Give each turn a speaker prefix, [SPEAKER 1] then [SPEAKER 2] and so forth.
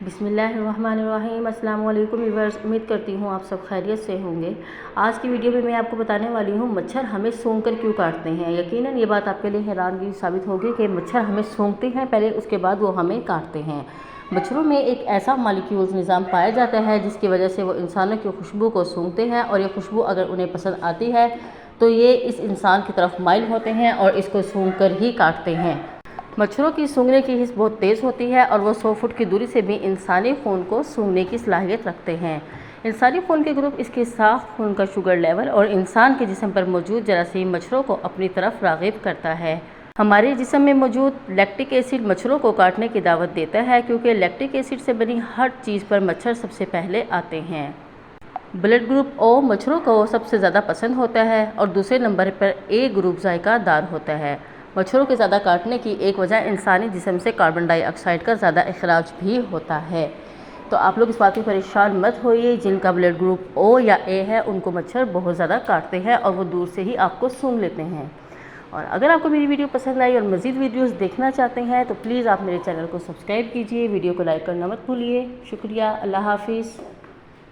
[SPEAKER 1] बिस्मिल्लाहिर्रहमानिर्रहीम। अस्सलाम वालेकुम व्यूअर्स, उम्मीद करती हूँ आप सब खैरियत से होंगे। आज की वीडियो में मैं आपको बताने वाली हूँ मच्छर हमें सूंघकर क्यों काटते हैं। यकीनन ये बात आपके लिए हैरानगी साबित होगी कि मच्छर हमें सूंघते हैं पहले, उसके बाद वो हमें काटते हैं। मच्छरों में एक ऐसा मॉलिक्यूल्स निज़ाम पाया जाता है जिसकी वजह से वो इंसानों की खुशबू को सूंघते हैं, और ये खुशबू अगर उन्हें पसंद आती है तो ये इस इंसान की तरफ माइल होते हैं और इसको सूंघकर ही काटते हैं। मच्छरों की सूंघने की हिस्स बहुत तेज़ होती है और वो 100 फुट की दूरी से भी इंसानी खून को सूंघने की सलाहियत रखते हैं। इंसानी खून के ग्रुप इसके साफ खून का शुगर लेवल और इंसान के जिस्म पर मौजूद जरासीम मच्छरों को अपनी तरफ राग़िब करता है। हमारे जिस्म में मौजूद लैक्टिक एसिड मच्छरों को काटने की दावत देता है, क्योंकि लैक्टिक एसिड से बनी हर चीज़ पर मच्छर सबसे पहले आते हैं। ब्लड ग्रुप ओ मच्छरों को सबसे ज़्यादा पसंद होता है और दूसरे नंबर पर ए ग्रुप जायकादार होता है। मच्छरों के ज़्यादा काटने की एक वजह इंसानी जिस्म से कार्बन डाइऑक्साइड का ज़्यादा अखराज भी होता है। तो आप लोग इस बात की परेशान मत होइए, जिनका ब्लड ग्रुप ओ या ए है उनको मच्छर बहुत ज़्यादा काटते हैं और वो दूर से ही आपको सूंघ लेते हैं। और अगर आपको मेरी वीडियो पसंद आई और मज़ीद वीडियोज़ देखना चाहते हैं तो प्लीज़ आप मेरे चैनल को सब्सक्राइब कीजिए, वीडियो को लाइक करना मत भूलिए। शुक्रिया, अल्लाह हाफिज़।